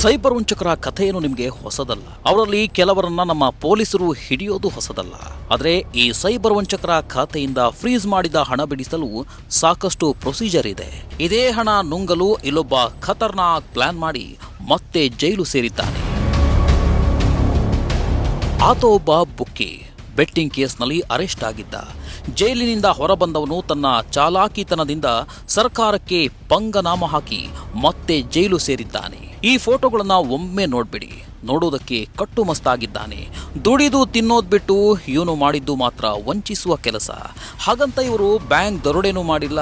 Cyber ವಂಚಕರ ಕಥೆಯನ್ನು ನಿಮಗೆ ಹೊಸದಲ್ಲ. ಅವರಲ್ಲಿ ಕೆಲವರನ್ನ ನಮ್ಮ ಪೊಲೀಸರು ಹಿಡಿಯೋದು ಹೊಸದಲ್ಲ. ಆದರೆ ಈ ಸೈಬರ್ ವಂಚಕರ ಖಾತೆಯಿಂದ ಫ್ರೀಸ್ ಮಾಡಿದ ಹಣ ಬಿಡಿಸಲು ಸಾಕಷ್ಟು ಪ್ರೊಸೀಜರ್ ಇದೆ. ಇದೇ ಹಣ ನುಂಗಲು ಇಲ್ಲೊಬ್ಬ ಖತರ್ನಾಕ್ ಪ್ಲಾನ್ ಮಾಡಿ ಮತ್ತೆ ಜೈಲು ಸೇರಿದ್ದಾನೆ. ಆತ ಒಬ್ಬ ಬುಕ್ಕಿ. ಬೆಟ್ಟಿಂಗ್ ಕೇಸ್ನಲ್ಲಿ ಅರೆಸ್ಟ್ ಆಗಿದ್ದ. ಜೈಲಿನಿಂದ ಹೊರಬಂದವನು ತನ್ನ ಚಾಲಾಕಿತನದಿಂದ ಸರ್ಕಾರಕ್ಕೆ ಪಂಗನಾಮ ಹಾಕಿ ಮತ್ತೆ ಜೈಲು ಸೇರಿದ್ದಾನೆ. ಈ ಫೋಟೋಗಳನ್ನ ಒಮ್ಮೆ ನೋಡ್ಬಿಡಿ. ನೋಡೋದಕ್ಕೆ ಕಟ್ಟುಮಸ್ತಾಗಿದ್ದಾನೆ. ದುಡಿದು ತಿನ್ನೋದ್ ಬಿಟ್ಟು ಇವನು ಮಾಡಿದ್ದು ಮಾತ್ರ ವಂಚಿಸುವ ಕೆಲಸ. ಹಾಗಂತ ಇವರು ಬ್ಯಾಂಕ್ ದರೋಡೆನೂ ಮಾಡಿಲ್ಲ.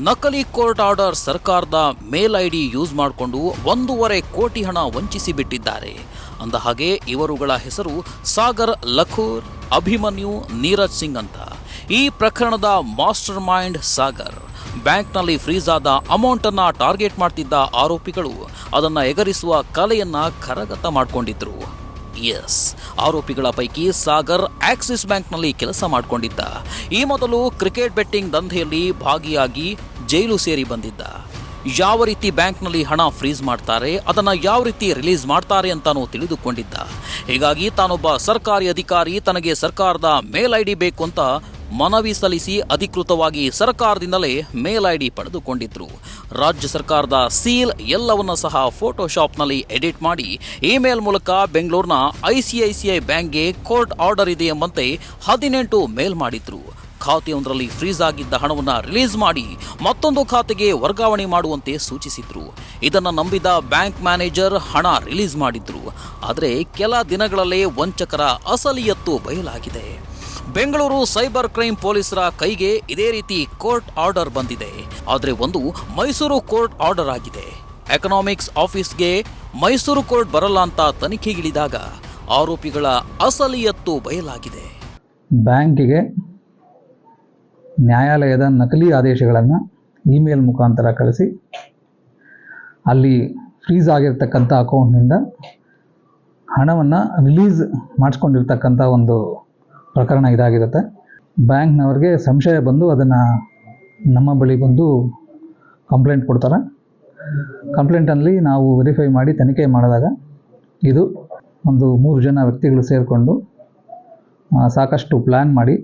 ನಕಲಿ ಕೋರ್ಟ್ ಆರ್ಡರ್ ಸರ್ಕಾರದ ಮೇಲ್ ಐಡಿ ಯೂಸ್ ಮಾಡಿಕೊಂಡು 1.5 ಕೋಟಿ ಹಣ ವಂಚಿಸಿ ಬಿಟ್ಟಿದ್ದಾರೆ. ಅಂದ ಹಾಗೆ ಇವರುಗಳ ಹೆಸರು ಸಾಗರ್ ಲಖೂರ್, ಅಭಿಮನ್ಯು, ನೀರಜ್ ಸಿಂಗ್ ಅಂತ. ಈ ಪ್ರಕರಣದ ಮಾಸ್ಟರ್ ಮೈಂಡ್ ಸಾಗರ್. ಬ್ಯಾಂಕ್ನಲ್ಲಿ ಫ್ರೀಸ್ ಆದ ಅಮೌಂಟ್ ಅನ್ನ ಟಾರ್ಗೆಟ್ ಮಾಡ್ತಿದ್ದ ಆರೋಪಿಗಳು ಅದನ್ನ ಎಗರಿಸುವ ಕಲೆಯನ್ನ ಕರಗತ ಮಾಡಿಕೊಂಡಿದ್ರು. ಎಸ್, ಆರೋಪಿಗಳ ಪೈಕಿ ಸಾಗರ್ ಆಕ್ಸಿಸ್ ಬ್ಯಾಂಕ್ನಲ್ಲಿ ಕೆಲಸ ಮಾಡಿಕೊಂಡಿದ್ದ. ಈ ಮೊದಲು ಕ್ರಿಕೆಟ್ ಬೆಟ್ಟಿಂಗ್ ದಂಧೆಯಲ್ಲಿ ಭಾಗಿಯಾಗಿ ಜೈಲು ಸೇರಿ ಬಂದಿದ್ದ. ಯಾವ ರೀತಿ ಬ್ಯಾಂಕ್ನಲ್ಲಿ ಹಣ ಫ್ರೀಸ್ ಮಾಡ್ತಾರೆ, ಅದನ್ನ ಯಾವ ರೀತಿ ರಿಲೀಸ್ ಮಾಡ್ತಾರೆ ಅಂತಾನೂ ತಿಳಿದುಕೊಂಡಿದ್ದ. ಹೀಗಾಗಿ ತಾನೊಬ್ಬ ಸರ್ಕಾರಿ ಅಧಿಕಾರಿ, ತನಗೆ ಸರ್ಕಾರದ ಮೇಲ್ ಐಡಿ ಬೇಕು ಅಂತ ಮನವಿ ಸಲ್ಲಿಸಿ ಅಧಿಕೃತವಾಗಿ ಸರ್ಕಾರದಿಂದಲೇ ಮೇಲ್ ಐಡಿ ಪಡೆದುಕೊಂಡಿದ್ರು. ರಾಜ್ಯ ಸರ್ಕಾರದ ಸೀಲ್ ಎಲ್ಲವನ್ನ ಸಹ ಫೋಟೋಶಾಪ್ನಲ್ಲಿ ಎಡಿಟ್ ಮಾಡಿ ಇಮೇಲ್ ಮೂಲಕ ಬೆಂಗಳೂರಿನ ICICI ಬ್ಯಾಂಕ್ಗೆ ಕೋರ್ಟ್ ಆರ್ಡರ್ ಇದೆ ಎಂಬಂತೆ 18 ಮೇಲ್ ಮಾಡಿದ್ರು. ಖಾತೆಯೊಂದರಲ್ಲಿ ಫ್ರೀಸ್ ಆಗಿದ್ದ ಹಣವನ್ನು ರಿಲೀಸ್ ಮಾಡಿ ಮತ್ತೊಂದು ಖಾತೆಗೆ ವರ್ಗಾವಣೆ ಮಾಡುವಂತೆ ಸೂಚಿಸಿದ್ರು. ಇದನ್ನು ನಂಬಿದ ಬ್ಯಾಂಕ್ ಮ್ಯಾನೇಜರ್ ಹಣ ರಿಲೀಸ್ ಮಾಡಿದ್ರು. ಆದರೆ ಕೆಲ ದಿನಗಳಲ್ಲೇ ವಂಚಕರ ಅಸಲಿಯತ್ತು ಬಯಲಾಗಿದೆ. ಬೆಂಗಳೂರು ಸೈಬರ್ ಕ್ರೈಮ್ ಪೊಲೀಸರ ಕೈಗೆ ಇದೇ ರೀತಿ ಕೋರ್ಟ್ ಆರ್ಡರ್ ಬಂದಿದೆ. ಆದರೆ ಒಂದು ಮೈಸೂರು ಕೋರ್ಟ್ ಆರ್ಡರ್ ಆಗಿದೆ. ಎಕನಾಮಿಕ್ಸ್ ಆಫೀಸ್ಗೆ ಮೈಸೂರು ಕೋರ್ಟ್ ಬರಲ್ಲ ಅಂತ ತನಿಖೆಗಿಳಿದಾಗ ಆರೋಪಿಗಳ ಅಸಲಿಯತ್ತು ಬಯಲಾಗಿದೆ. ಬ್ಯಾಂಕಿಗೆ ನ್ಯಾಯಾಲಯದ ನಕಲಿ ಆದೇಶಗಳನ್ನು ಇಮೇಲ್ ಮುಖಾಂತರ ಕಳಿಸಿ ಅಲ್ಲಿ ಫ್ರೀಸ್ ಆಗಿರ್ತಕ್ಕಂಥ ಅಕೌಂಟ್ನಿಂದ ಹಣವನ್ನು ರಿಲೀಸ್ ಮಾಡಿಸ್ಕೊಂಡಿರ್ತಕ್ಕಂಥ ಒಂದು ಪ್ರಕರಣ ಇದಾಗಿರುತ್ತೆ. ಬ್ಯಾಂಕ್ನವ್ರಿಗೆ ಸಂಶಯ ಬಂದು ಅದನ್ನು ನಮ್ಮ ಬಳಿ ಬಂದು ಕಂಪ್ಲೇಂಟ್ ಕೊಡ್ತಾರೆ. ಕಂಪ್ಲೇಂಟಲ್ಲಿ ನಾವು ವೆರಿಫೈ ಮಾಡಿ ತನಿಖೆ ಮಾಡಿದಾಗ ಇದು ಒಂದು 3 ಜನ ವ್ಯಕ್ತಿಗಳು ಸೇರಿಕೊಂಡು ಸಾಕಷ್ಟು ಪ್ಲ್ಯಾನ್ ಮಾಡಿ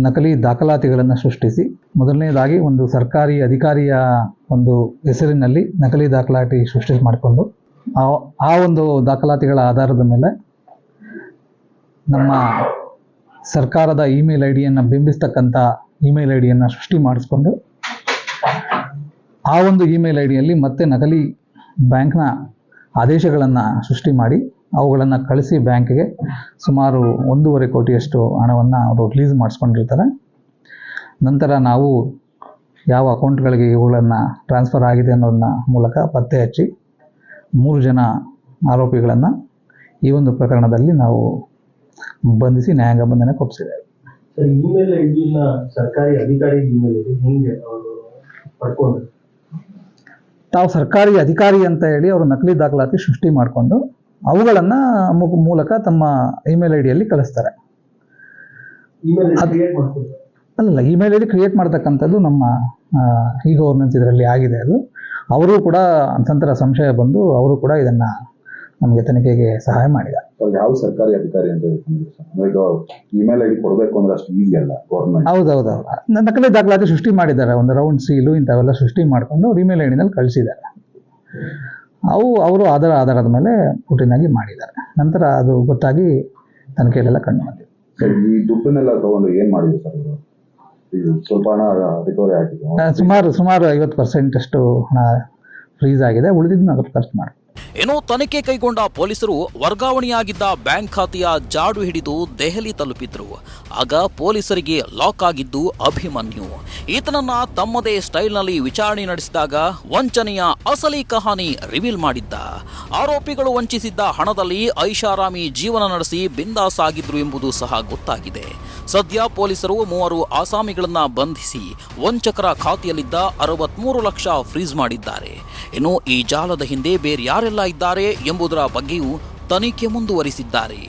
ನಕಲಿ ದಾಖಲಾತಿಗಳನ್ನು ಸೃಷ್ಟಿಸಿ, ಮೊದಲನೇದಾಗಿ ಒಂದು ಸರ್ಕಾರಿ ಅಧಿಕಾರಿಯ ಒಂದು ಹೆಸರಿನಲ್ಲಿ ನಕಲಿ ದಾಖಲಾತಿ ಸೃಷ್ಟಿ ಮಾಡಿಕೊಂಡು ಆ ಒಂದು ದಾಖಲಾತಿಗಳ ಆಧಾರದ ಮೇಲೆ ನಮ್ಮ ಸರ್ಕಾರದ ಇಮೇಲ್ ಐಡಿಯನ್ನು ಬಿಂಬಿಸ್ತಕ್ಕಂಥ ಇಮೇಲ್ ಐಡಿಯನ್ನು ಸೃಷ್ಟಿ ಮಾಡಿಸ್ಕೊಂಡು ಆ ಒಂದು ಇಮೇಲ್ ಐಡಿಯಲ್ಲಿ ಮತ್ತೆ ನಕಲಿ ಬ್ಯಾಂಕ್ನ ಆದೇಶಗಳನ್ನು ಸೃಷ್ಟಿ ಮಾಡಿ ಅವುಗಳನ್ನು ಕಳಿಸಿ ಬ್ಯಾಂಕ್ಗೆ ಸುಮಾರು 1.5 ಕೋಟಿಯಷ್ಟು ಹಣವನ್ನು ಅವರು ರಿಲೀಸ್ ಮಾಡಿಸ್ಕೊಂಡಿರ್ತಾರೆ. ನಂತರ ನಾವು ಯಾವ ಅಕೌಂಟ್ಗಳಿಗೆ ಇವುಗಳನ್ನು ಟ್ರಾನ್ಸ್ಫರ್ ಆಗಿದೆ ಅನ್ನೋದನ್ನ ಮೂಲಕ ಪತ್ತೆ ಹಚ್ಚಿ 3 ಜನ ಆರೋಪಿಗಳನ್ನು ಈ ಒಂದು ಪ್ರಕರಣದಲ್ಲಿ ನಾವು ಬಂಧಿಸಿ ನ್ಯಾಯಾಂಗ ಬಂಧನಕ್ಕೆ ಒಪ್ಪಿಸಿದ್ದೇವೆ. ಇಮೇಲ್ ಐಡಿನ ಸರ್ಕಾರಿ ಅಧಿಕಾರಿ ಇಮೇಲ್ ಐಡಿ ಹೆಂಗೆ ಅವರು ಪಡ್ಕೊಂಡ್ರು? ತಾವು ಸರ್ಕಾರಿ ಅಧಿಕಾರಿ ಅಂತ ಹೇಳಿ ಅವರು ನಕಲಿ ದಾಖಲಾತಿ ಸೃಷ್ಟಿ ಮಾಡಿಕೊಂಡು ಅವುಗಳನ್ನು ಮೂಲಕ ತಮ್ಮ ಇಮೇಲ್ ಐಡಿಯಲ್ಲಿ ಕಳಿಸ್ತಾರೆ. ಅಲ್ಲ, ಇಮೇಲ್ ಐಡಿ ಕ್ರಿಯೇಟ್ ಮಾಡ್ತಕ್ಕಂಥದ್ದು ನಮ್ಮ ಈ ಗವರ್ನೆನ್ಸ್ ಇದರಲ್ಲಿ ಆಗಿದೆ. ಅದು ಅವರು ಕೂಡ ನಂತರ ಸಂಶಯ ಬಂದು ಅವರು ಕೂಡ ಇದನ್ನು ನಮಗೆ ತನಿಖೆಗೆ ಸಹಾಯ ಮಾಡಿದ್ದಾರೆ. ಯಾವ ಸರ್ಕಾರಿ ಅಧಿಕಾರಿ ಅಂತ ಇಮೇಲ್ ಐಡಿ ಕೊಡಬೇಕು ಅಂದ್ರೆ ಅಷ್ಟು ಈಸಿ ಅಲ್ಲ ಗೌರ್ಮೆಂಟ್. ಹೌದೌದು, ನಕಲಿ ದಾಖಲಾತಿ ಸೃಷ್ಟಿ ಮಾಡಿದ್ದಾರೆ. ಒಂದು ರೌಂಡ್ ಸೀಲು ಇಂಥವೆಲ್ಲ ಸೃಷ್ಟಿ ಮಾಡಿಕೊಂಡು ಅವ್ರು ಇಮೇಲ್ ಐಡಿನಲ್ಲಿ ಕಳಿಸಿದ್ದಾರೆ. ಅವರು ಅದರ ಆಧಾರದ ಮೇಲೆ ರೂಟೀನಾಗಿ ಮಾಡಿದ್ದಾರೆ. ನಂತರ ಅದು ಗೊತ್ತಾಗಿ ತನಿಖೆಯಲ್ಲೆಲ್ಲ ಕಂಡು ಬಂದಿದೆ. ಈ ದುಡ್ಡನ್ನೆಲ್ಲ ತಗೊಂಡು ಏನ್ ಮಾಡಿದ್ರು ಸರ್? ಸ್ವಲ್ಪ ಹಣ ರಿಕವರಿ ಆಗಿದೆ. ಸುಮಾರು 50% ಅಷ್ಟು ಹಣ ಫ್ರೀಸ್ ಆಗಿದೆ. ಉಳಿದಿದ್ದನ್ನು ಅದಕ್ಕೆ ಖರ್ಚು ಮಾಡಿ. ಏನೋ ತನಿಖೆ ಕೈಗೊಂಡ ಪೊಲೀಸರು ವರ್ಗಾವಣೆಯಾಗಿದ್ದ ಬ್ಯಾಂಕ್ ಖಾತೆಯ ಜಾಡು ಹಿಡಿದು ದೆಹಲಿ ತಲುಪಿದ್ರು. ಆಗ ಪೊಲೀಸರಿಗೆ ಲಾಕ್ ಆಗಿದ್ದು ಅಭಿಮನ್ಯು. ಈತನನ್ನ ತಮ್ಮದೇ ಸ್ಟೈಲ್ನಲ್ಲಿ ವಿಚಾರಣೆ ನಡೆಸಿದಾಗ ವಂಚನೆಯ ಅಸಲಿ ಕಹಾನಿ ರಿವೀಲ್ ಮಾಡಿದ್ದ. ಆರೋಪಿಗಳು ವಂಚಿಸಿದ್ದ ಹಣದಲ್ಲಿ ಐಷಾರಾಮಿ ಜೀವನ ನಡೆಸಿ ಬಿಂದಾಸ್ ಆಗಿದ್ರು ಎಂಬುದು ಸಹ ಗೊತ್ತಾಗಿದೆ. ಸದ್ಯ ಪೊಲೀಸರು 3 ಆಸಾಮಿಗಳನ್ನ ಬಂಧಿಸಿ ವಂಚಕರ ಖಾತೆಯಲ್ಲಿದ್ದ 63 ಲಕ್ಷ ಫ್ರೀಸ್ ಮಾಡಿದ್ದಾರೆ. ಇನ್ನು ಈ ಜಾಲದ ಹಿಂದೆ ಬೇರೆ ಯಾರೆಲ್ಲ ಇದ್ದಾರೆ ಎಂಬುದರ ಬಗ್ಗೆಯೂ ತನಿಖೆ ಮುಂದುವರಿಸಿದ್ದಾರೆ.